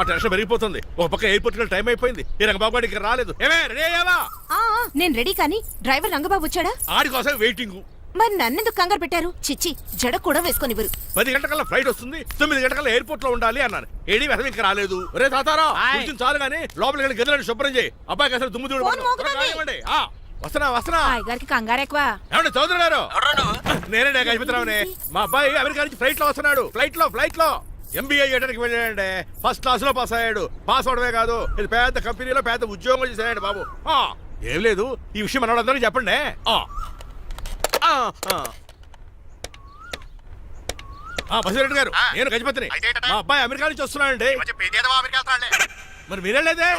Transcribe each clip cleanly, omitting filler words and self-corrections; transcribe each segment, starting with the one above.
Tension పెరిగిపోతుంది. ఒక పక్క ఎయిర్పోర్ట్ టైం అయిపోయింది. ఈ రంగబాబు గారు ఇక్కడ రాలేదు. ఏమే రెడీ అయ్యావా? నేను రెడీ, కానీ డ్రైవర్ రంగబాబు వచ్చాడా? ఆడి కోసం వెయిటింగ్. మరి నన్నెందుకు కంగారు పెట్టారు? చిచ్చి, జడ కూడా వేసుకొనివ్వరు. 10 గంటల ఫ్లైట్ వస్తుంది, 9 గంటల ఎయిర్పోర్ట్ లో ఉండాలి అన్నారు. ఏడీ వెధవ ఇంకా రాలేదు. రే తాతారా, కూర్చుని చాలు గానీ లోపలికి వెళ్ళి గదిలో శుభ్రం చేయి. అబ్బాయికి అసలు దుమ్ము వస్తున్నా. గారికి కంగారు ఎక్కువ. ఏమండి చౌదరి గారు? నేనే గజపతిరావునే. మా అబ్బాయి అమెరికా నుంచి ఫ్లైట్ లో వస్తున్నాడు. ఫ్లైట్ లో MBA చేయడానికి వెళ్ళాడండి. ఫస్ట్ క్లాస్ లో పాస్ అయ్యాడు. పాస్ అవడమే కాదు, ఇది పెద్ద కంపెనీలో పెద్ద ఉద్యోగం చేశాడు బాబు. ఏం లేదు, ఈ విషయం మన వాళ్ళందరూ చెప్పండి. బసిరెడ్డి గారు, నేను గజపతిని. మా అబ్బాయి అమెరికా నుంచి వస్తున్నాడండి. మరి మీరేలేదే?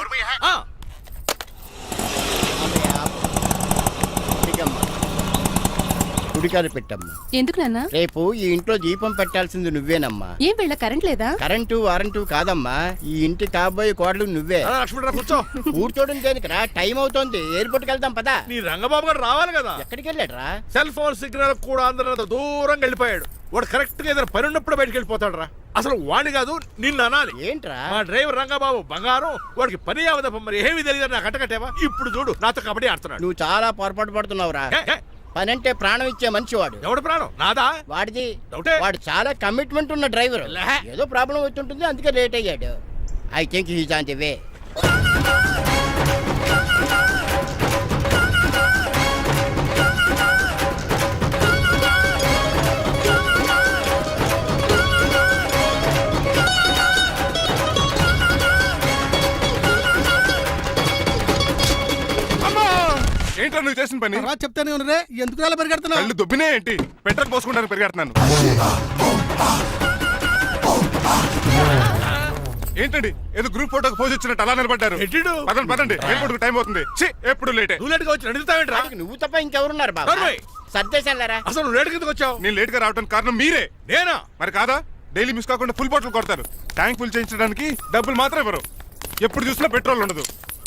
కుడికారు పెట్టమ్మా. ఎందుకు నాన్న? రేపు ఈ ఇంట్లో దీపం పెట్టాల్సింది నువ్వేనమ్మా. ఏం వీళ్ళ కరెంట్ లేదా? కరెంటు వారంటూ కాదమ్మా, ఈ ఇంటి కాబోయే కోడలు నువ్వే. లక్ష్మణరావు కూర్చో. కూర్చోడం దేనికిరా? టైం అవుతోంది, ఎయిర్పోర్ట్ కి వెళ్దాం పదా. నీ రంగబాబు గారు రావాలి కదా. ఎక్కడికి వెళ్ళాడ్రా? సెల్ ఫోన్ సిగ్నల్ కూడా అందరూ దూరంగా వెళ్ళిపోయాడు. వాడు కరెక్ట్ గా ఏదైనా పని ఉన్నప్పుడు బయటకు వెళ్ళిపోతాడు రా. అసలు వాణి కాదు, నిన్ను అనాలి. ఏంట్రా? మా డ్రైవర్ రంగబాబు బంగారం, వాడికి పని అవదప్ప. మరి ఏమీ తెలియదు నాకు కట్టకట్టేవా. ఇప్పుడు చూడు, నాతో కబడ్డీ ఆడుతున్నాడు. నువ్వు చాలా పొరపాటు పడుతున్నావురా. పని అంటే ప్రాణం ఇచ్చే మనిషి వాడు. ఎవడు ప్రాణం? నాదా? వాడిది. డౌటే. వాడు చాలా కమిట్మెంట్ ఉన్న డ్రైవర్. ఏదో ప్రాబ్లం అవుతుంటుంది, అందుకే లేట్ అయ్యాడు. I think he's on the way. ఏంట్రా నువ్వు చేసిన పని? చెప్తానే ఉన్నదే, ఎందుకు అలా పరిగెడుతున్నావు? కళ్ళు దుబ్బినే ఏంటి? పెట్రోల్ పోసుకుంటాను పరిగెడుతున్నాను. ఏంటండి ఏదో గ్రూప్ ఫోటోకి పోజ్ ఇచ్చినట్టు అలా నిలబడ్డారు? పదండి, ఎయిర్పోర్ట్ టైం అవుతుంది. ఎప్పుడు లేట్. నువ్వు లేట్గా వచ్చి నడుస్తావేంట్రా? నువ్వు తప్ప ఇంకెవరున్నారు బాబా? సర్దేశారా? అసలు నువ్వు లేట్ కిందకు వచ్చావు. నేను లేట్ గా రావడానికి కారణం మీరే. నేనా? మరి కాదా? డైలీ మిస్ కాకుండా ఫుల్ బాటిల్ కొడతారు. ట్యాంక్ ఫుల్ చేయించడానికి డబ్బులు మాత్రం ఇవ్వరు. ఎప్పుడు చూసినా పెట్రోల్ ఉండదు.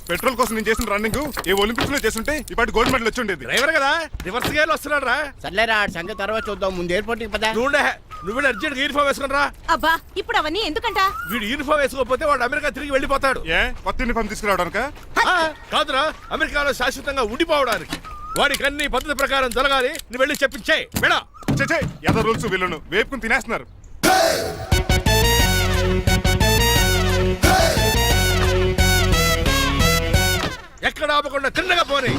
పెట్రోల్ కోసం నేను చేసిన రన్నింగ్ ఏ ఒలింపిక్స్ లో చేస్తుంటే ఇప్పటి గోల్డ్ మెడల్ వచ్చి ఉండేది. డ్రైవర్ కదా, రివర్స్ గేర్ వస్తున్నాడు రా. సర్లేరా, సంగతి తర్వాత చూద్దాం, ముందు ఎయిర్పోర్ట్ కి పదా. నువ్వు అర్జెంట్ యూనిఫామ్ వేసుకుని రా. అబ్బా, ఇప్పుడు అవన్నీ ఎందుకంట? వీడు యూనిఫామ్ వేసుకోకపోతే వాడు అమెరికా తిరిగి వెళ్ళిపోతాడు. ఏ కొత్త యూనిఫామ్ తీసుకురావడానికా? కాదురా, అమెరికాలో శాశ్వతంగా ఉండిపోవడానికి. వాడికి అన్ని పద్ధతి ప్రకారం జరగాలి. నువ్వు వెళ్ళి చెప్పించే మేడా. ఏదో రూల్స్ వీళ్ళను వేపుకుని తినేస్తున్నారు. ఎక్కడ ఆపకుండా తిన్నగా పోనీ.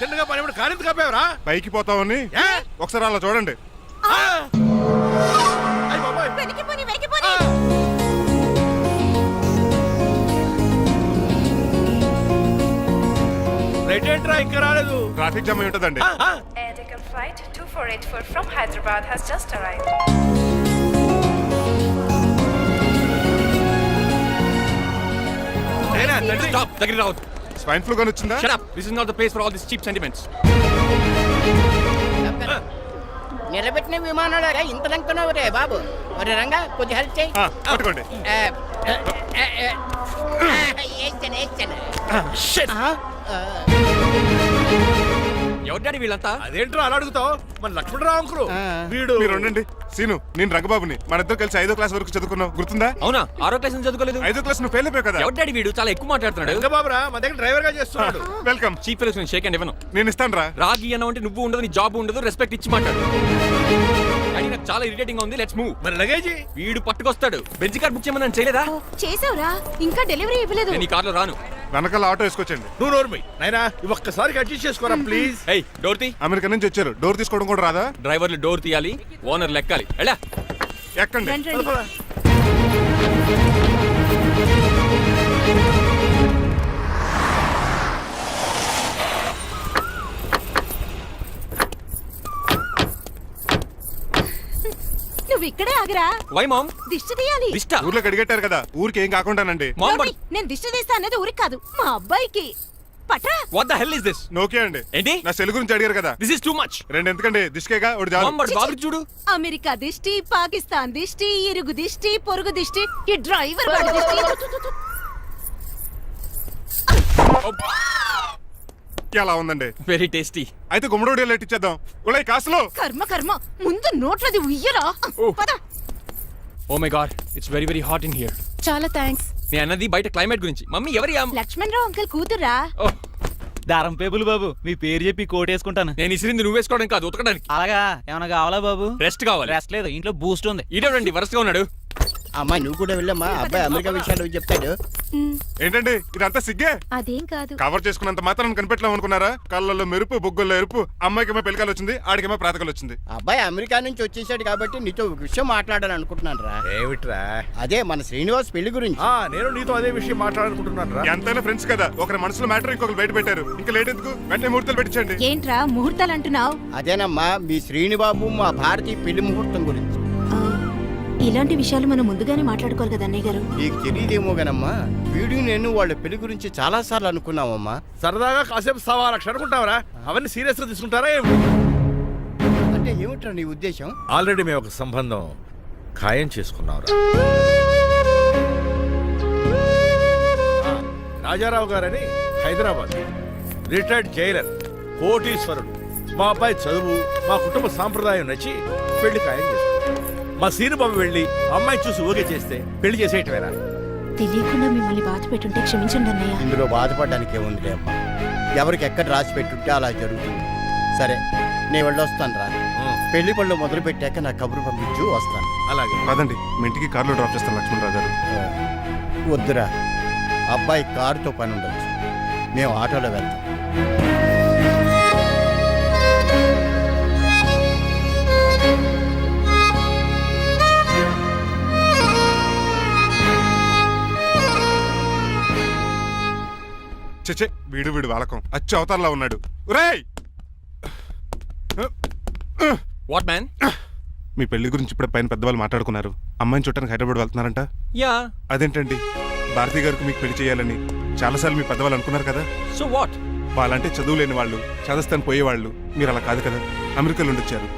తిన్నగా పోనీ. ఇప్పుడు కారింత కప్పేవరా? పైకి పోతామని ఒకసారి అలా చూడండి. రైట్ ఏంట్రా ఇంకా రాలేదు? ట్రాఫిక్ జామ్ అయి ఉంటుందండి. Air Deccan flight 2484 from Hyderabad has just arrived. Stop! Take it out. Swine flu గాని వచ్చిందా? Shut up! This is not the place for all these cheap sentiments. నిలబెట్టిన విమానాలు ఇంత లంకున్నావు రే బాబు. ఒరే రంగా, కొంచెం హెల్ప్ చేయి. పట్టుకోండి. ఎవరు డాడీ వీళ్ళంతా? అదేంట్రా అలా అడుగుతావు? మన లక్ష్మణరావు అంకులు వీడు. మీరు ఉండండి. సీను, నేను రంగబాబుని. మన ఇద్దరు కలిసి 5వ క్లాస్ వరకు చదువుకున్నావు, గుర్తుందా? అవునా? 6వ క్లాస్ నుంచి చదువుకోలేదు. 5వ క్లాస్ నువ్వు ఫెయిల్ అయిపోయావు కదా. ఎవరు డాడీ వీడు? చాలా ఎక్కువ మాట్లాడుతున్నాడు. రంగబాబురా, మన దగ్గర డ్రైవర్ గా చేస్తున్నాడు. Welcome. Chief fellows shake hand ఇవ్వను. నేను ఇస్తాను రా. రాగి అన్న అంటే నువ్వు ఉండదు, నీ జాబ్ ఉండదు, రెస్పెక్ట్ ఇచ్చి మాట్లాడు. కానీ నాకు చాలా ఇరిటేటింగ్ గా ఉంది. Let's move. మరి లగేజీ వీడు పట్టుకొస్తాడు. బెంజ్ కార్ బుక్ చేయమని చేయలేదా? చేసావురా, ఇంకా డెలివరీ ఇవ్వలేదు. నేను ఈ కార్లో రాను. వెనకాల ఆటో వేసుకొచ్చండి. నువ్వు నోర్మై నాయనా, ఒక్కసారి అడ్జస్ట్ చేసుకోరా ప్లీజ్. ఏయ్, డోర్ తీ. అమెరికా నుంచి వచ్చారు, డోర్ తీసుకోవడం కూడా రాదా? డ్రైవర్లు డోర్ తీయాలి, ఓనర్ లెక్కాలి. ఎలా ఎక్కండి. నువ్వు ఇక్కడే ఆగరా. Why mom? దిష్టి తీయాలి. దిష్ట? ఊర్లోకి అడిగట్టారు కదా, ఊరికి ఏం కాకుండానండి. నేను దిష్టి తీస్తా అన్నది ఊరికి కాదు, మా అబ్బాయికి. పట్రా. What the hell is this? నోకే అండి. ఏంటి? నా సెల్ గురించి అడిగారు కదా. This is too much. రెండు ఎందుకండి, దిష్కేగా ఒకటి చాలు. బాబు చూడు. అమెరికా దిష్టి, పాకిస్తాన్ దిష్టి, ఇరుగు దిష్టి, పొరుగు దిష్టి, ఈ డ్రైవర్ వాడి దిష్టి. ఎలా ఉందండి? Very tasty. అయితే గుమ్మడి లైట్ ఇచ్చేద్దాం. ఉలై కాసులో. కర్మ కర్మ ముందు నోట్లది ఉయ్యరా పద. Oh my god, it's very very hot in here. చాలా థ్యాంక్స్. నేను అన్నది బయట క్లైమేట్ గురించి. మమ్మీ ఎవరి లక్ష్మణ్ రావు అంకుల్ కూతురా. ఓహ్, దారం పేపులు బాబు, మీ పేరు చెప్పి కోటేసుకుంటాను. నేను ఇసిరింది నువ్వు వేసుకోవడం కాదు, ఉతకడానికి. అలాగా ఏమైనా కావాలా బాబు? రెస్ట్ కావాలి. రెస్ట్ లేదు, ఇంట్లో బూస్ట్ ఉంది. ఇదేవండి వరుసగా ఉన్నాడు. అమ్మా నువ్వు కూడా వెళ్ళమ్మా, అబ్బాయి అమెరికా విషయాలు చెప్తాడు. ఏంటండి ఇదంతా సిగ్గే? అదేం కాదు. కవర్ చేసుకున్నంత మాత్రం కనిపెట్టలేము అనుకున్నారా? కళ్ళల్లో మెరుపు, బొగ్గుల్లో ఎరుపు. అమ్మాయికేమో పెళ్ళికాలు వచ్చింది, ఆడికేమో ప్రాతకాలు వచ్చింది. అబ్బాయి అమెరికా నుంచి వచ్చేసాడు కాబట్టి నీతో ఒక విషయం మాట్లాడాలని అనుకుంటున్నాను రా. ఏమిట్రా? అదే మన శ్రీనివాస్ పెళ్లి గురించి. నేను నీతో అదే విషయం మాట్లాడాలనుకుంటున్నాను రా. ఎంతైనా ఫ్రెండ్స్ కదా, ఒకరి మనసులో మ్యాటర్ ఇంకొకరు బయట పెట్టారు. ఇంకా లేట్ ఎందుకు, వెంటనే ముహూర్తాలు పెట్టించండి. ఏంట్రా ముహూర్తాలు అంటున్నావు? అదేనమ్మా మీ శ్రీనిబాబు మా భారతీయ పెళ్లి ముహూర్తం గురించి. ఇలాంటి విషయాలు మనం ముందుగానే మాట్లాడుకోవాలి కదా అన్నయ్య గారు. నీకు తెలియదేమో గనమ్మా, వీడు నేను వాళ్ళ పెళ్లి గురించి చాలా సార్లు అనుకున్నామమ్మా. సరదాగా కాసేపు 1.25 లక్షలు అనుకుంటావరా? అవన్నీ సీరియస్ గా తీసుకుంటారా ఏమి? అంటే ఏమిట్రా నీ ఉద్దేశం? ఆల్రెడీ మేము ఒక సంబంధం ఖాయం చేసుకున్నాం. రాజారావు గారని హైదరాబాద్ రిటైర్డ్ జైలర్, కోటీశ్వరుడు. మా అబ్బాయి చదువు, మా కుటుంబ సాంప్రదాయం నచ్చి పెళ్లి ఖాయం చేసుకున్నాం. మా సీనుబాబు వెళ్ళి అమ్మాయి చూసి ఓకే చేస్తే పెళ్లి చేసేయటమేనా? తెలియకుండా మిమ్మల్ని బాధ పెట్టుంటే క్షమించండి అన్నయ్య. ఇందులో బాధపడడానికి ఏముందిలే అమ్మా, ఎవరికి ఎక్కడ రాసి పెట్టుంటే అలా జరుగుతుంది. సరే నేను వెళ్ళొస్తాను రా. పెళ్లి పళ్ళు మొదలు పెట్టాక నా కబురు పంపించు, వస్తాను. అలాగే. కాదండి, మీ ఇంటికి కార్లో డ్రాప్ చేస్తాను లక్ష్మణరావు గారు. వద్దురా, అబ్బాయి కారుతో పని ఉండొచ్చు, మేము ఆటోలో వెళ్తాం. చచ్చే, వీడు వాలకం అచ్చు అవతారంలా ఉన్నాడు. ఒరేయ్, వాట్ మ్యాన్? మీ పెళ్లి గురించి ఇప్పుడే పైన పెద్దవాళ్ళు మాట్లాడుకున్నారు. అమ్మాయిని చూడటానికి హైదరాబాద్ వెళ్తున్నారంట. యా. అదేంటండి, భారతి గారికి మీకు పెళ్లి చేయాలని చాలాసార్లు మీ పెద్దవాళ్ళు అనుకున్నారు కదా. So what? వాళ్ళంటే చదువు లేని వాళ్ళు, చదస్తాను పోయేవాళ్ళు. మీరు అలా కాదు కదా, అమెరికాలో ఉండొచ్చారు.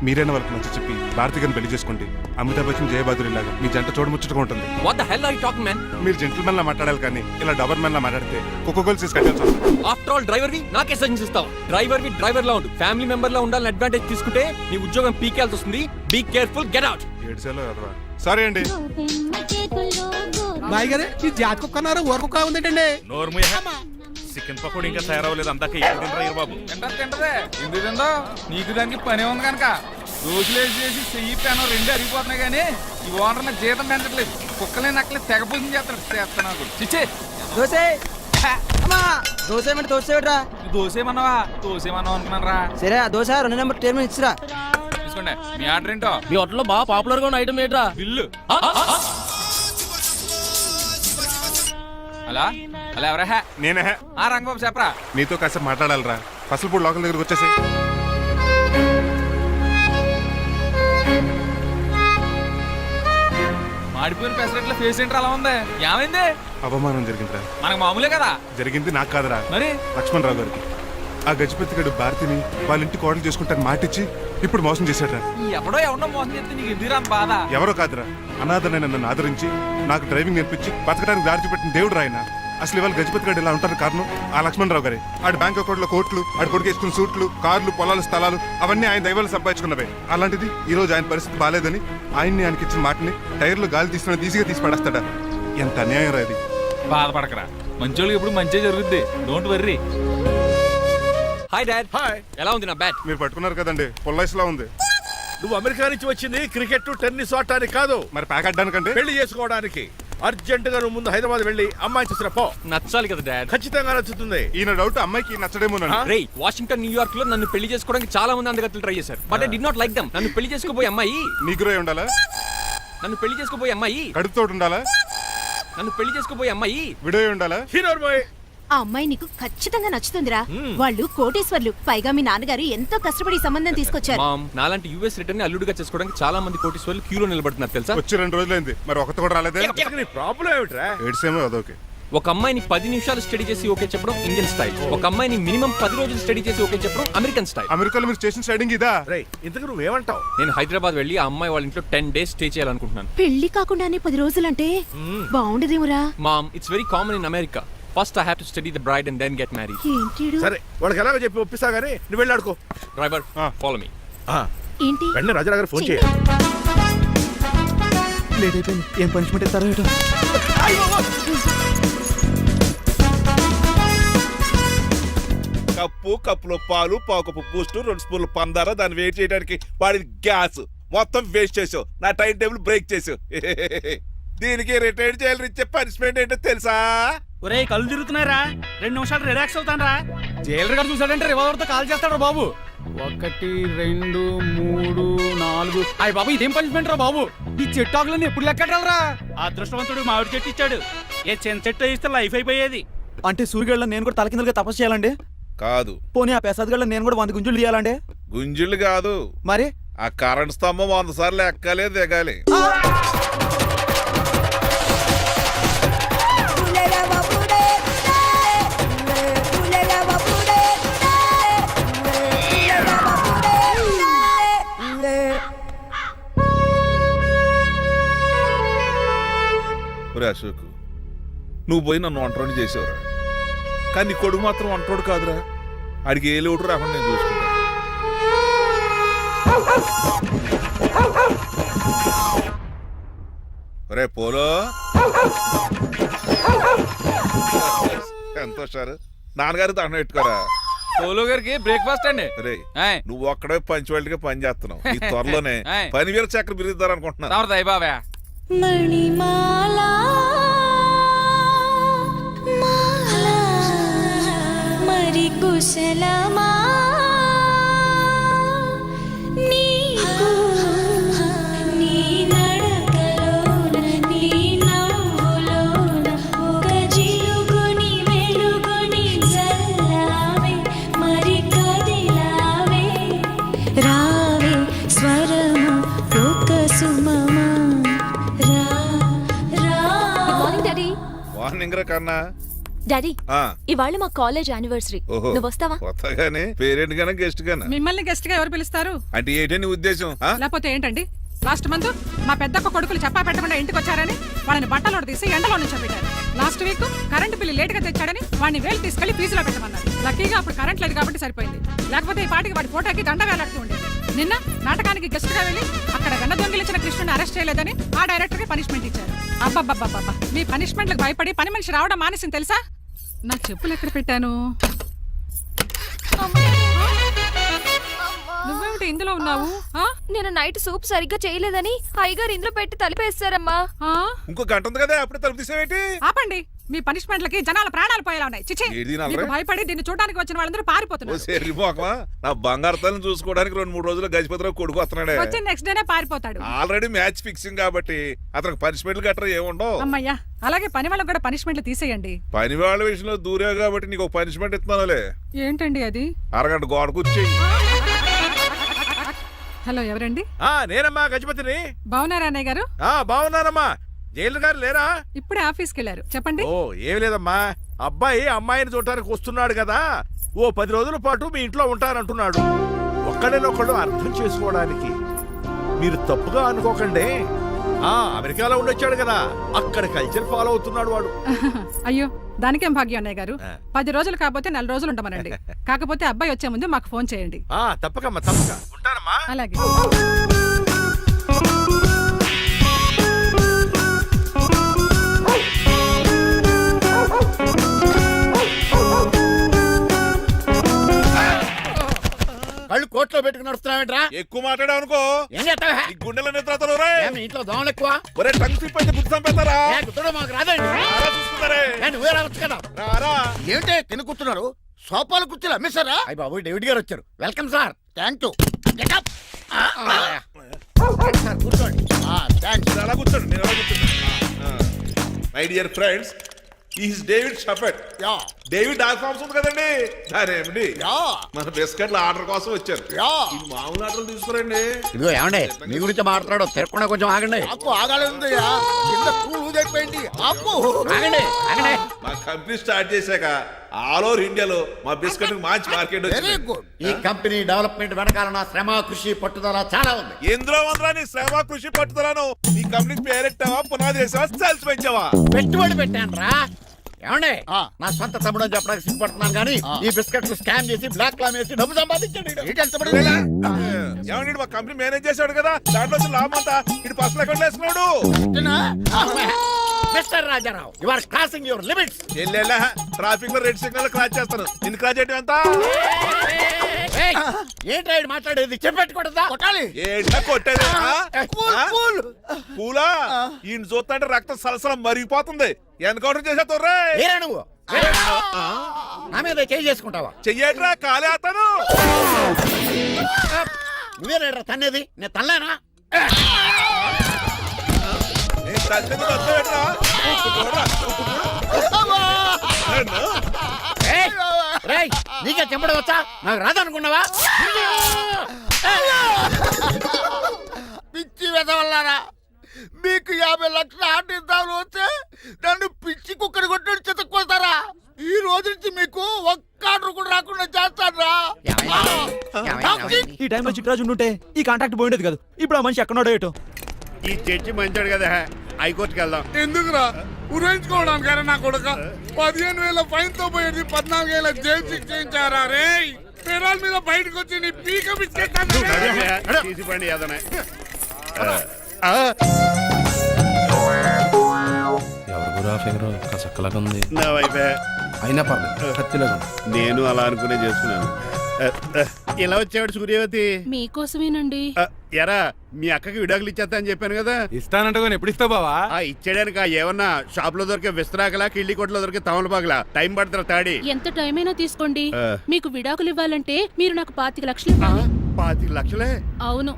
మీరైనా వాళ్ళకి మంచి చెప్పి భారతి గారిని పెళ్లి చేసుకోండి. అమితాబ్ బచ్చన్, జయబాదురి లాగా మీ జంట చూడముచ్చటగా ఉంటుంది. What the hell are you talking man? మీరు జెంటిల్మెన్ లా మాట్లాడాలి కానీ ఇలా డబర్ మ్యాన్ లా మాట్లాడితే కుక్కగోలు చేసి కట్టాల్సి వస్తుంది. ఆఫ్టర్ ఆల్ డ్రైవర్ వి నాకే సజెషన్ ఇస్తావా? డ్రైవర్ లా ఉండు, ఫ్యామిలీ మెంబర్ లా ఉండాలని అడ్వాంటేజ్ తీసుకుంటే నీ ఉద్యోగం పీకేల్సి వస్తుంది. Be careful, get out. ఏడ్చేలో ఎదవా. సారీ అండి. బాయ్ గారే ఈ జాతి కుక్క అన్నారు, ఊర కుక్క ఉందేటండి. చికెన్ పకోడీ ఇంకా తయారవ్వలేదు, అందాక బాబు. తింటదే ఎందుకు తిందో, నీకు దానికి పని ఉంది కనుక. రోజులేసి చేసి చెయ్యి పెనం రెండు అరిగిపోతున్నాయి కానీ ఈ ఓనర్ నాకు జీతం పెంచట్లేదు. కుక్కలే నక్కలే తెగపోతుంది చేస్తాను. చిచ్చే దోసే దోసేమంటే దోసేట్రా. దోసేమన్నావా? దోసేమన్నావు అనుకున్నాను రా. సరే ఆ దోశ 2 నెంబర్ టేబుల్ ఇచ్చిరా. తీసుకోండి. మీ ఆర్డర్ ఏంటో? మీ హోటల్లో బాగా పాపులర్ గా ఉన్న ఐటమ్ ఏంట్రా? బిల్లు. అలా అలా ఎవరా? నేనే. ఆ రంగబాబు చెప్పరా. నీతో కాసేపు మాట్లాడాలిరా. పసలపూడి లోకల్ దగ్గరకు వచ్చేసి. మాడిపోయిన పెసరెట్ల ఫేస్ ఏంటర్ అలా ఉంది, ఏమైంది? అవమానం జరిగిందిరా. మనకు మామూలే కదా. జరిగింది నాకు కాదురా, మరి లక్ష్మణరావు గారికి. ఆ గజపతిగడు భారతిని వాళ్ళ ఇంటి కోడలు చేసుకుంటాను మాటిచ్చి ఇప్పుడు మోసం చేశాడ్రా. ఎవడో ఎవడో మోసం చేస్తే నీకు ఎందుకు రాని బాధ? ఎవరో కాదురా, అనాథనైన నన్ను ఆదరించి నాకు డ్రైవింగ్ నేర్పించి బతకడానికి దారి చూపెట్టిన దేవుడు రాయన. అసలు ఇవాళ గజపతి గడు ఇలా ఉంటారు కారణం ఆ లక్ష్మణరావు గారే. ఆడి బ్యాంక్ అకౌంట్ లో కోట్లు, ఆడి కొడుకు వేసుకున్న సూట్లు, కార్లు, పొలాలు, స్థలాలు అవన్నీ ఆయన దైవాలు సంపాదించుకున్నవే. అలాంటిది ఈ రోజు ఆయన పరిస్థితి బాలేదని ఆయన్ని ఆయనకి ఇచ్చిన మాటని టైర్లు గాలి తీసిన ఈజీగా తీసి పడేస్తాడా? ఎంత అన్యాయం రా ఇది. బాధపడకరా, మంచోళ్ళకి ఇప్పుడు మంచి జరుగుద్ది. Don't worry. Hi dad. Hi. ఎలా ఉంది నా బ్యాట్? మీరు పట్టుకున్నారు కదండి, పొల్లైస్లా ఉంది. నువ్వు అమెరికా నుంచి వచ్చింది క్రికెట్, టెన్నిస్ ఆడటానికి కాదు, మరి ప్యాక్ అడ్డానికంటే పెళ్లి చేసుకోవడానికి. అర్జెంట్ గా నువ్వు ముందు హైదరాబాద్ వెళ్ళి అమ్మాయి చూసిన పో. నచ్చాలి కదా డాడ్. ఖచ్చితంగా నచ్చుతుంది. ఈయన డౌట్ అమ్మాయికి నచ్చడేమోనండి. రేయ్, వాషింగ్టన్, న్యూయార్క్ లో నన్ను పెళ్లి చేసుకోవడానికి చాలా మంది అందగత్తలు ట్రై చేశారు. But I did not like them. నన్ను పెళ్లి చేసుకోబోయే అమ్మాయి నీగురై ఉండాలా? నన్ను పెళ్లి చేసుకోబోయే అమ్మాయి కడుపుతోటి ఉండాలా? నన్ను పెళ్లి చేసుకోబోయే అమ్మాయి విడోయి ఉండాలా? Hero boy. ఆ అమ్మాయి నీకు ఖచ్చితంగా నచ్చుతుందిరా. వాళ్ళు కోటేశ్వర్లు, పైగా మీ నాన్నగారు ఎంతో కష్టపడి ఈ సంబంధం తీసుకొచ్చారు. మామ్, నాలాంటి యూఎస్ రిటర్న్ ని అల్లుడిగా చేసుకోవడానికి చాలా మంది కోటీశ్వర్లు క్యూలో నిలబడుతున్నారు తెలుసా? వచ్చి 2 రోజులైంది, మరి ఒకటి కూడా రాలేదే. నీ ప్రాబ్లం ఏమిట్రా? ఏడ్సేమో అదొకే. ఒక అమ్మాయిని 10 నిమిషాలు స్టడీ చేసి ఓకే చెప్పడం ఇండియన్ స్టైల్. ఒక అమ్మాయిని మినిమం 10 రోజులు స్టడీ చేసి ఓకే చెప్పడం అమెరికన్ స్టైల్. అమెరికాలో మీరు స్టేషన్ స్టైడింగ్ ఇదా? రేయ్, ఇంతకు నువ్వేమంటావు? నేను హైదరాబాద్ వెళ్ళి ఆ అమ్మాయి వాళ్ళ ఇంట్లో 10 days స్టే చేయాలనుకుంటున్నాను. పెళ్లి కాకుండానే 10 రోజులంటే బాగుండదేమురా? Mom, it's very common in America. First I have to study the bride and then get married. ఏంటిడు? సరే వాళ్ళకి ఎలాగో చెప్పి ఒప్పిస్తా గానీ నువ్వు వెళ్ళి ఆడుకో. Driver follow me. ఏంటి? వెంటనే రాజా గారు ఫోన్ చెయ్యి. చేయాలి. లేట్ అయిపోయింది. ఏం పనిష్మెంట్ ఇస్తారో ఏటో. కప్పులో పాలు పావుకప్పు బూస్ట్ 2 స్పూన్లు పందార దాన్ని వెయిట్ చేయడానికి వాడి గ్యాస్ మొత్తం వేస్ట్ చేసావు. నా టైం టేబుల్ బ్రేక్ చేసావు. దీనికి రిటైర్ చేయాలి ఇచ్చే పనిష్మెంట్ ఏంటో తెలుసా? ఒరే కళ్ళు తిరుగుతున్నారా, 2 నిమిషాలు రిలాక్స్ అవుతాను రా. జైలర్ గారు చూసాడంటే రివాల్వర్ తో కాల్ చేస్తాడు బాబు. 1 2 3 4 అయ్య బాబు ఇదేం పనిష్మెంట్ రా బాబు? ఈ చెట్టు ఆకులన్నీ ఎప్పుడు లెక్కడరా? అదృష్టవంతుడు మామిడి చెట్టు ఇచ్చాడు. ఏ చిన్న చెట్టు ఇస్తే లైఫ్ అయిపోయేది. అంటే సూర్యుగళ్ళ నేను కూడా తలకిందులుగా తపస్సు చేయాలండి? కాదు. పోనీ ఆ పెసదగళ్ళ నేను కూడా 100 గుంజులు తీయాలండి? గుంజులు కాదు, మరి ఆ కరెంట్ స్తంభం 100 సార్లు ఎక్కాలి దిగాలి. ఒరే అశోక్, నువ్వు పోయి నన్ను వంటోడు చేసేవరా, కానీ నీ కొడుకు మాత్రం వంటోడు కాదురా. ఆడికి ఏ లోటు రాకుండా నేను చూసుకుంటా. ఒరే పోలో, ఎంత హుషారు. నాన్నగారు దండం పెట్టుకోరా. పోలో గారికి బ్రేక్ఫాస్ట్ అండి. రే ఆయ్. నువ్వు ఒక్కడే పంచువాళ్ళగా పని చేస్తున్నావు. ఈ త్వరలోనే ఆయ్. 10,000 చక్ర బిరుద్దారు అనుకుంటున్నా. దయ బాబా. మణిమాలా మాలా మరి కుశలమా నీకు నీ నడకలోన నీ నవ్వులోన ఒక జిలుగుని వెలుగుని జల్లావే మరి కదిలావే రావే స్వరము ఒక సుమమా రా రా. Morning daddy. వార్నింగ్ రా కన్నా. డాడీ ఆ, ఇవాళ మా కాలేజ్ యానివర్సరీ. ఓహో. నువ్వు వస్తావా? కొత్తగానే పేరెంట్ గానే గెస్ట్ గానా? మిమ్మల్ని గెస్ట్ గా ఎవరు పిలుస్తారు? అంటే ఏంటి నీ ఉద్దేశం? ఆ? లేకపోతే ఏంటండి, లాస్ట్ మంత్ మా పెద్దక్క కొడుకులు చెప్పా పెట్టకుండా ఇంటికి వచ్చారని వాళ్ళని బట్టలో తీసి ఎండలో నుంచోబెట్టారు. Last week current bill late గా తెచ్చాడని వాడిని వేలు తీసుకెళ్లి ఫీజులో పెట్టమన్నారు. లక్కీగా అప్పుడు కరెంట్ లేదు కాబట్టి సరిపోయింది, లేకపోతే ఈ పాటికి వాడి ఫోటోకి దండ వేలాడుతూ ఉండేది. నిన్న నాటకానికి గెస్ట్ గా వెళ్ళి అక్కడ వెన్న దొంగిలించిన కృష్ణుని అరెస్ట్ చేయలేదని ఆ డైరెక్టర్ కి పనిష్మెంట్ ఇచ్చారు. అబ్బబ్బబ్బబ్బా, మీ పనిష్మెంట్లకు భయపడి పని మనిషి రావడం మానేసింది తెలుసా? నా చెప్పులు ఎక్కడ పెట్టాను? నువ్వేమిటి ఇందులో ఉన్నావు? నేను నైట్ సూప్ సరిగ్గా చేయలేదని అయ్యగారు ఇందులో పెట్టి తలిపేస్తారమ్మా. ఇంకో గంట ఉంది కదా, అప్పుడే తలుపు తీసేవేంటి? ఆపండి, మీ పనిష్మెంట్లకి జనాల ప్రాణాలు పోయేలా ఉన్నాయి. చిచి, ఏది నల్లరే? మీకు భయపడి దీన్ని చూడడానికి వచ్చిన వాళ్ళందరూ ఓ పారిపోతున్నారు. సెర్రిపోకమా, నా బంగారు తల్లిని చూసుకోవడానికి 2-3 రోజులు గజపతిరావు కొడుకు వస్తున్నాడే. వచ్చి నెక్స్ట్ డేనే పారిపోతాడు. ఆల్రెడీ మ్యాచ్ ఫిక్సింగ్ కాబట్టి అతనికి పనిష్మెంట్లు గట్రా ఏముండవు. అమ్మయ్యా, అలాగే పని వాళ్ళకి కూడా పనిష్మెంట్లు తీసేయండి. పని వాళ్ళ విషయంలో దూరే కాబట్టి నీకు ఒక పనిష్మెంట్ ఇస్తున్నానులే. ఏంటండి అది? అరగంట గోడ కూర్చేయి. హలో, ఎవరండి? నేనమ్మా గజపతిని. బాగున్నారా అన్నయ్య గారు? బాగున్నానమ్మా. జైలు గారు లేరా? ఇప్పుడే ఆఫీస్కి వెళ్ళారు. చెప్పండి. ఓ ఏం లేదమ్మా, అబ్బాయి అమ్మాయిని చూడటానికి వస్తున్నాడు కదా, ఓ 10 రోజుల పాటు మీ ఇంట్లో ఉంటానంటున్నాడు. ఒక్కడేనొక్కడు అర్థం చేసుకోవడానికి మీరు తప్పుగా అనుకోకండి. అమెరికాలో ఉండొచ్చాడు కదా, అక్కడ కల్చర్ ఫాలో అవుతున్నాడు వాడు. అయ్యో, దానికేం భాగ్యం అన్నయ్య గారు. 10 రోజులు కాకపోతే 4 రోజులు ఉండమనండి. కాకపోతే అబ్బాయి వచ్చే ముందు మాకు ఫోన్ చేయండి. తప్పకమ్మా, తప్పక ఉంటానమ్మా. అలాగే. కళ్ళు కోట్లో పెట్టుకుని నడుస్తున్నావేంట్రా? ఎక్కువ మాట్లాడావు అనుకో ఏం చేస్తావా? ఈ గుండెల నిద్రతలు ఇంట్లో దోమలు ఎక్కువ. ఒరే టంగ్ స్లిప్ అయితే గుర్తు చంపేస్తారా? గుర్తుడం మాకు రాదండి. చూస్తున్నారే, నువ్వే రావచ్చు కదా. రారా. ఏంటే తిని కూర్చున్నారు? సోఫాలు కుర్చీలు అమ్మేశారా? అయ్యి బాబు, డేవిడ్ గారు వచ్చారు. Welcome sir. Thank you. కూర్చోండి. మీరు అలా కూర్చోండి, నేను అలా కూర్చోండి. My dear friends, is David Shaffet. David dock farms ఉంది కదండి, దానేమిటి మన బిస్కెట్ల ఆర్డర్ కోసం వచ్చారు. ఈ మామూలు ఆర్డర్ తీసుకురండి. ఇదిగో ఏమండి, మీ గురించి మాట్లాడు, తిరగకుండా కొంచెం ఆగండి. ఆపు ఆగాలి. ఆగండి ఆగండి. మా కంపెనీ స్టార్ట్ చేశాక ఆల్ ఓవర్ ఇండియాలో మా బిస్కెట్ మంచి మార్కెట్ వెరీ గుడ్. ఈ కంపెనీ డెవలప్మెంట్ వెనకాల నా శ్రమ, కృషి, పట్టుదల చాలా ఉంది. ఎందులో ఉందిరా నీ శ్రమ, కృషి, పట్టుదలను? ఈ కంపెనీకి పేరెట్టావా, పునాది వేసావా, సేల్స్ పెంచావా? పెట్టుబడి పెట్టాను రా. ఏమండే నా సొంత తమ్ముడు అని చెప్పడానికి సిగ్గుపడుతున్నాను కానీ ఈ బిస్కెట్లు స్కామ్ చేసి బ్లాక్ క్లామ్ వేసి డబ్బు సంపాదించండి. ఏమండి మా కంపెనీ మేనేజ్ చేశాడు కదా, దాంట్లో వచ్చిన లాభం అంతా ఇటు పర్సనల్ అకౌంట్ వేసుకున్నాడు. Mister Rajarao you are crossing your limits. ఎల్లెల్లా ట్రాఫిక్ లో రెడ్ సిగ్నల్ క్రాస్ చేస్తాను. నిన్ను క్రాస్ చేయడం ఎంత? ఏంట్రా ఈడు మాట్లాడేది? చెప్పెట్టుకూడదా? కొట్టాలి. ఏంటా కొట్టేది? పూలా ఈయన చూస్తుంటే రక్తం సలసలం మరిగిపోతుంది. ఎన్కౌంటర్ చేసేతోర్రే ఏరా నువ్వు నా మీద చేయి చేసుకుంటావా? చెయ్యట్రా కాలే అతను. నువ్వేనా తన్నేది? నేను తనలేనా? నేను తల్లిని వద్దవేట్రా. నీకే చెంపడం వచ్చా? నాకు రాదనుకున్నావా? పిచ్చి వెదవల్లారా, మీకు 50 లక్షల ఆర్టిస్తాలు వస్తే నన్ను పిచ్చి కుక్కని కొట్టి చెతుక్కొస్తారా? ఈ రోజు నుంచి మీకు ఒక్క ఆర్డర్ కూడా రాకుండా చేస్తారా? ఈ టైంలో చిట్రాజు ఉంటే ఈ కాంట్రాక్ట్ పోయిండేది కాదు. ఇప్పుడు ఆ మనిషి ఎక్కడో ఏటో. ఈ చర్చి మంచాడు కదా, హైకోర్టుకి వెళ్దాం. ఎందుకురా ఉరేంచుకోవడానికి నా కొడుక 15,000 ఫైన్ తో పోయేది 14,000 జైలు శిక్ష చేయించారా రే? పెరాల మీద బయటకు వచ్చి నీ పీక బిస్కెట్ తీసిపండి ఏదైనా. ఎవరు ఫిగర్ కసక్కలాగా ఉంది. నా వైపే అయినా పర్లేదు, కత్తిలాగా. నేను అలా అనుకునే చేసుకున్నాను. ఇలా వచ్చాడు సూర్యవతి. మీకోసమేనండి. ఎరా మీ అక్కకి విడాకులు ఇచ్చేస్తా అని చెప్పాను కదా. ఇస్తానంటే ఎప్పుడు ఇస్తావు బావా? ఇచ్చేయడానికి ఏమన్నా షాప్ లో దొరికే విస్తరాకలా, కిళ్ళి కొట్లో దొరికే తమలపాకలా టైం పడుతున్నా తాడి. ఎంత టైం అయినా తీసుకోండి. ఆ. మీకు విడాకులు ఇవ్వాలంటే మీరు నాకు 25 లక్షలు ఇవ్వాలి. 25 లక్షలే? అవును,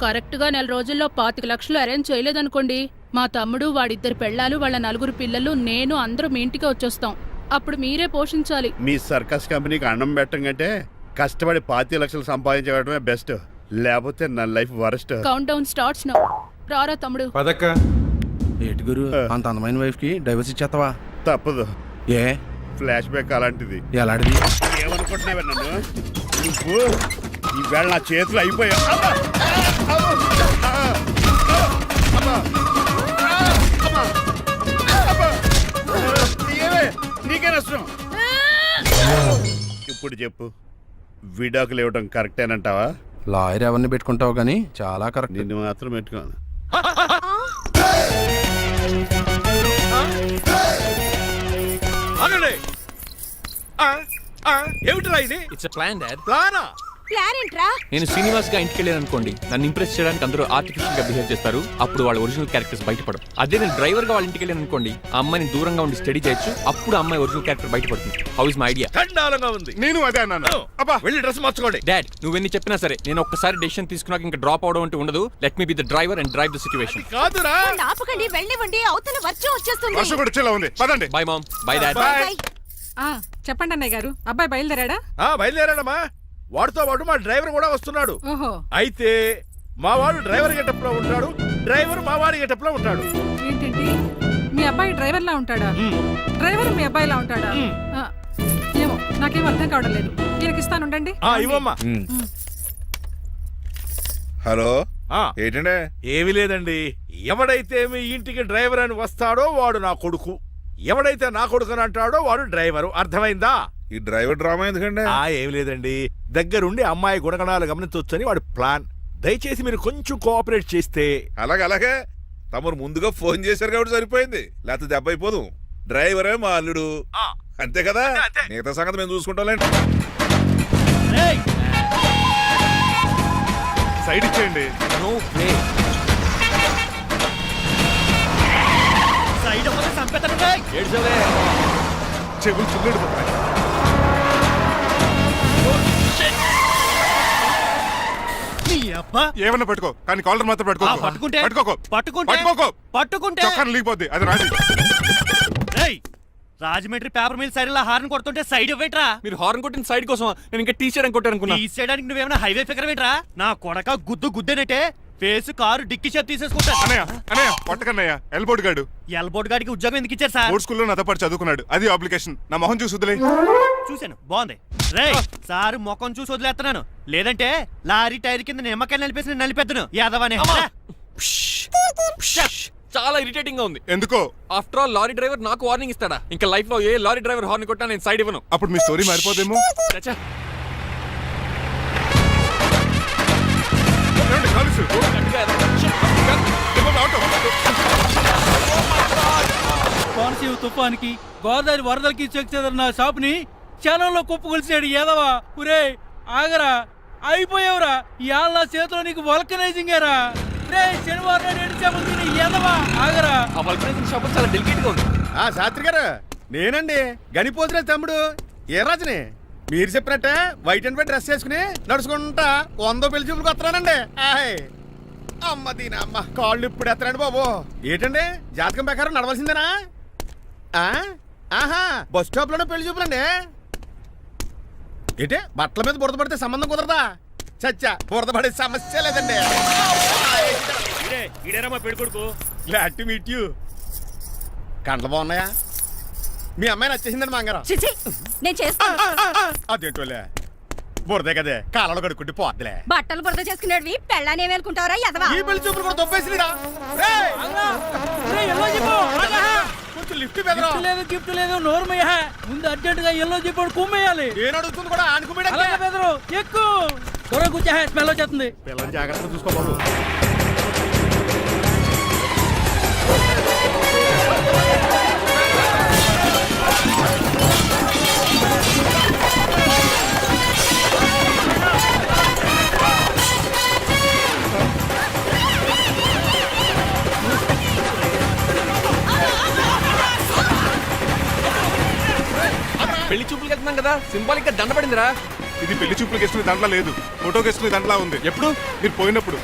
కరెక్ట్ గా 4 రోజుల్లో 25 లక్షలు అరేంజ్ చేయలేదనుకోండి, మా తమ్ముడు, వాడిద్దరు పెళ్ళాలు, వాళ్ళ 4 పిల్లలు, నేను అందరూ మీ ఇంటికి వచ్చేస్తాం. అప్పుడు మీరే పోషించాలి. మీ సర్కస్ కంపెనీకి అన్నం పెట్టం కంటే కష్టపడి 25 లక్షలు సంపాదించడమే బెస్ట్. లేకపోతే నా life worst. Count down starts now. రారా తమ్ముడు. పదక్క. ఏటి గురు, అంత అందమైన వైఫ్ కి డైవర్స్ ఇచ్చేస్తావా? తప్పదు. ఏ ఫ్లాష్ బ్యాక్ అలాంటిది. ఎలాంటిది? ఏమనుకుంటున్నావే నన్ను? నువ్వు ఈవేళ నా చేతులు అయిపోయా. నీకే నష్టం. ఇప్పుడు చెప్పు, విడాకులు ఇవ్వడం కరెక్టేనంటావా? లాయర్ ఎవరిని పెట్టుకుంటావు కానీ చాలా కరెక్ట్. నిన్ను మాత్రం పెట్టుకోను. ఆగండి. ఏమిట్రా ఇది? It's a plan dad. ప్లానా? ప్లాన్ ఏంట్రా? నేను శ్రీనివాస్ గా ఇంటికి వెళ్ళాను అనుకోండి, నన్ను ఇంప్రెస్ చేయడానికి అందరూ ఆర్టిఫిషియల్ గా బిహేవ్ చేస్తారు. అప్పుడు వాళ్ళ ఒరిజినల్ క్యారెక్టర్స్ బయటపడవు. అదే నేను డ్రైవర్ గా వాళ్ళ ఇంటికి వెళ్ళాను అనుకోండి, ఆ అమ్మాయిని దూరంగా ఉండి స్టడీ చేయొచ్చు. అప్పుడు అమ్మాయి ఒరిజినల్ క్యారెక్టర్ బయటపడుతుంది. How is my idea? చండాలంగా ఉంది. నేను అదే అన్నాను. అబ్బా వెళ్ళి డ్రెస్ మార్చుకోండి. డాడ్, నువ్వెన్ని చెప్పినా సరే నేను ఒక్కసారి డెసిషన్ తీసుకున్నాక ఇంకా డ్రాప్ అవడం అంటూ ఉండదు. Let me be the driver and drive the situation. కాదురా. ఆపకండి, వెళ్ళనివ్వండి. అవతల వర్షం వచ్చేస్తుంది. వర్షం కూడా వచ్చేలా ఉంది. పదండి. Bye mom. Bye dad. Bye. చెప్పండి అన్నయ్య గారు, అబ్బాయి బయలుదేరాడా? బయలుదేరాడమ్మా. వాడితో పాటు మా డ్రైవర్ కూడా వస్తున్నాడు. ఓహో, అయితే మా వాడు డ్రైవర్ గెటప్ లో ఉంటాడు, డ్రైవర్ మా వాడి గెటప్ లో ఉంటాడు. ఏంటండి మీ అబ్బాయి డ్రైవర్ లా ఉంటాడా? డ్రైవర్ మీ అబ్బాయిలా ఉంటాడా? ఏమో నాకేం అర్థం కావడం లేదు. ఈయనకి ఇస్తాను, ఉండండి. ఇవ్వమ్మా. హలో ఆ. ఏంటంటే? ఏమీ లేదండి. ఎవడైతే మీ ఇంటికి డ్రైవర్ అని వస్తాడో వాడు నా కొడుకు, ఎవడైతే నా కొడుకు అని అంటాడో వాడు డ్రైవరు. అర్థమైందా? ఈ డ్రైవర్ డ్రామా ఎందుకంటే? ఏమి లేదండి, దగ్గరుండి అమ్మాయి గుణగణాలు గమనించొచ్చని వాడి ప్లాన్. దయచేసి మీరు కొంచెం కోఆపరేట్ చేస్తే. అలాగే తమరు ముందుగా ఫోన్ చేశారు కాబట్టి సరిపోయింది, లేకపోతే దెబ్బ అయిపోదు. డ్రైవరే మా అల్లుడు, అంతే కదా? మిగతా సంగతి మేము చూసుకుంటాంలేండి. సైడ్ ఇచ్చేయండి. No way. సైడ్ అవ్వక సంపేతను. ఏడ్చవే. చెవులు చిల్లుడు పోతాయి. ఏమన్నా పెట్టుకో కానీ కాలర్ మాత్రం పెట్టుకో. పట్టుకుంటే చొక్కాను లీగిపోద్ది. అది రాజీ. రాజమండ్రి పేపర్ మిల్ సైడ్ లో హార్న్ కొడుతుంటే సైడ్ ఇవ్వట్రా. మీరు హార్న్ కొట్టిన సైడ్ కోసం నేను ఇంకా టీచర్ అని కొట్టాను. తీసేయడానికి నువ్వేమైనా హైవే ఫిగర్ ఏంట్రా? నా కొడక గుద్దేనట్టే ఫేస్ కారు డిక్కి షేప్ తీసేసుకుంటా. అన్నయ్య పట్టకన్నయ్య ఎల్బోర్డ్ గాడు. ఎల్బోర్డ్ గాడికి ఉద్యోగం ఎందుకు ఇచ్చారు సార్? బోర్డ్ స్కూల్లో నాతో పాటు చదువుకున్నాడు. అది అప్లికేషన్. నా మొహం చూసి వదిలే. చూశాను, బాగుంది. రే సారు ముఖం చూసి వదిలేస్తున్నాను, లేదంటే లారీ టైర్ కింద నిమ్మకాయలు నలిపేసి నలిపెద్దను యాదవనే. చాలా ఇరిటేటింగ్ గా ఉంది. ఎందుకో? ఆఫ్టర్ ఆల్ లారీ డ్రైవర్ నాకు వార్నింగ్ ఇస్తాడా? ఇంకా లైఫ్ లో ఏ లారీ డ్రైవర్ హార్న్ కొట్టా నేను సైడ్ ఇవ్వను. అప్పుడు మీ స్టోరీ మారిపోదేమో. చచ్చా. ఏమండి, కాలుసు? కోనసీమ తుఫానికి గోదావరి వరదలకి చెక్ చెదరిన షాప్ ని క్షణంలో కుప్పగొలిసాడు ఏదవా. ఒరే ఆగరా, అయిపోయావురా. ఇవాళ నా చేతిలో నీకు వల్కనైజింగ్ ఏరా. రే శనివారం నాడు ఎండు చేపలు తిని ఏదవా ఆగరా. ఆ వల్కనైజింగ్ షాప్ చాలా డెలికేట్ గా ఉంది. శాస్త్రి గారు నేనండి గనిపోతున్న తమ్ముడు ఏ రాజుని. మీరు చెప్పినట్టే వైట్ అండ్ వైట్ డ్రెస్ వేసుకుని నడుచుకుంటా 100 పెళ్లి చూపులకు వస్తున్నానండి. అమ్మ దీని అమ్మ కాళ్ళు ఇప్పుడు ఎత్తరండి బాబు. ఏంటండి జాతకం ప్రకారం నడవలసిందేనా? ఆహా బస్ స్టాప్ లోనే పెళ్లి చూపులండి. ఏంటే బట్టల మీద బురద పడితే సంబంధం కుదరదా? చచ్చా బురద పడే సమస్య లేదండి. మా పెళ్లి కొడుకు. Glad to meet you. కండ్లు బాగున్నాయా? మీ అమ్మాయి నచ్చేసిందండి మంగారం. నేను చేస్తాను. అదేంటోలే బురదే కదే కాలంలో కడుక్కుంటే పోద్దులే. బట్టలు బురద చేసుకునేవి పెళ్ళానే వేలుకుంటావరా ఎదవా. ఈ పెళ్లి చూపులు కూడా దొబ్బేసిరా. కొంచెం లిఫ్ట్ బెదరా. లేదు గిఫ్ట్ లేదు నోర్మయ్య. ముందు అర్జెంట్ గా ఎల్లో చెప్పాడు కుమ్మేయాలి. నేను అడుగుతుంది కూడా ఆనుకుమేడా. బెదరు ఎక్కువ త్వరగా కూర్చో, స్మెల్ వచ్చేస్తుంది. పిల్లల్ని జాగ్రత్తగా చూసుకోబాబు. పెళ్లి చూపులకు వెళ్తున్నాం కదా, సింబాలిక్ గా దండ పడిందిరా. ఇది పెళ్లి చూపులకు వేసుకునే దాంట్లో లేదు, ఫోటోకి వేసుకునే దాంట్లో ఉంది. ఎప్పుడు? మీరు పోయినప్పుడు.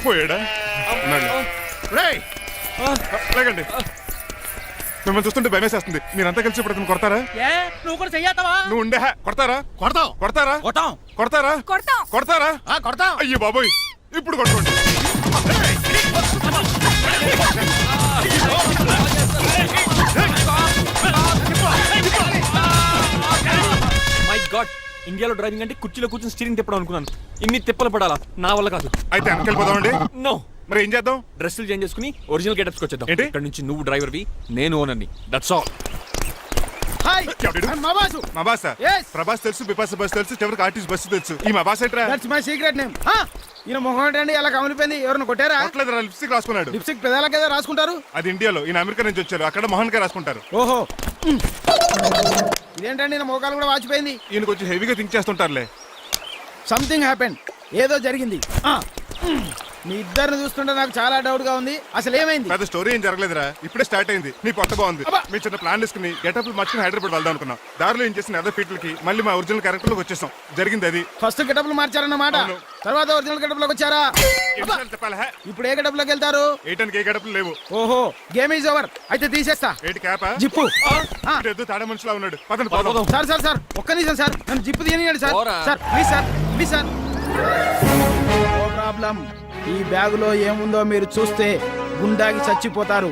పోయాడా? లేకండి, మిమ్మల్ని చూస్తుంటే భయమేసేస్తుంది. మీరంతా కలిసి ఇప్పుడు అతను కొడతారా? నువ్వు కూడా చెయ్యతావా? నువ్వు ఉండే కొడతారా? కొడతాం కొడతారా? కొట్టాం కొడతారా? కొడతాం. కొడతారా? కొడతాం. అయ్యో బాబోయ్, ఇప్పుడు కొట్టుకోండి. మై గాడ్, ఇండియాలో డ్రైవింగ్ అంటే కుర్చీలో కూర్చొని స్టీరింగ్ తిప్పడం అనుకున్నాను. ఇన్ని తిప్పలు పడాలా? నా వల్ల కాదు. అయితే వెనకెళ్ళిపోదామండి. నో. మరి ఏం చేద్దాం? డ్రెస్సులు చేంజ్ చేసుకుని ఒరిజినల్ గెటప్స్ వచ్చేద్దాం. ఏంటి? ఇక్కడ నుంచి నువ్వు డ్రైవర్వి, నేను ఓనర్ని. That's all. హాయ్ ఎవడు? మా బాసు. మా బాసా? Yes. ప్రభాస్ తెలుసు, బిపాస బస్ తెలుసు, చివరికి ఆర్టిస్ట్ బస్సు తెలుసు. ఈ మా బాస్ ఏంట్రా? That's my secret name. ఈయన మొహం ఏంటండి ఎలా కమిలిపోయింది? ఎవరిని కొట్టారా? కొట్టలేదురా, లిప్స్టిక్ రాసుకున్నాడు. లిప్స్టిక్ పెదాల కదా రాసుకుంటారు. అది ఇండియాలో, ఈయన అమెరికా నుంచి వచ్చారు, అక్కడ మోహన్ గారు రాసుకుంటారు. ఓహో ఇదేంటండి నా మోకాలు కూడా వాచిపోయింది. ఈయన కొంచెం హెవీగా థింక్ చేస్తుంటారులే. సంథింగ్ హ్యాపెన్, ఏదో జరిగింది. మీ ఇద్దరిని చూస్తుంటే నాకు చాలా డౌట్ గా ఉంది. అసలు ఏమైంది? పెద్ద స్టోరీ ఏం జరగలేదురా, ఇప్పుడే స్టార్ట్ అయింది. నీ కొత్త బాగుంది. అబ్బా. మేము చిన్న ప్లాన్ తీసుకుని గెటప్లు మార్చుకుని హైదరాబాద్ వెళ్దాం అనుకున్నాం. దారిలో ఏం చేసిన అదర్ ఫీట్లకి మళ్ళీ మా ఒరిజినల్ క్యారెక్టర్ లోకి వచ్చేసాం. జరిగింది అది. ఫస్ట్ గెటప్లు మార్చారన్నమాట, అవును. తర్వాత ఒరిజినల్ గెటప్ లోకి వచ్చారా? ఎన్నిసార్లు చెప్పాలా? ఇప్పుడు ఏ గెటప్ లోకి వెళ్తారు? ఏటానికి ఏ గెటప్లు లేవు. ఓహో గేమ్ ఈజ్ ఓవర్. అయితే తీసేస్తా. ఏటి క్యాపా? జిప్పు. ఎద్దు తాడ మనిషిలా ఉన్నాడు. పదండి పోదాం. సార్ సార్ సార్ ఒక్క నిమిషం సార్, నన్ను జిప్పు తీయనియండి సార్. పోరా. Sir please sir, please sir. No problem. ఈ బ్యాగులో ఏముందో మీరు చూస్తే గుండాకి చచ్చిపోతారు.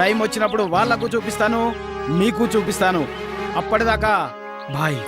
టైం వచ్చినప్పుడు వాళ్లకు చూపిస్తాను, మీకు చూపిస్తాను. అప్పటిదాకా బాయ్.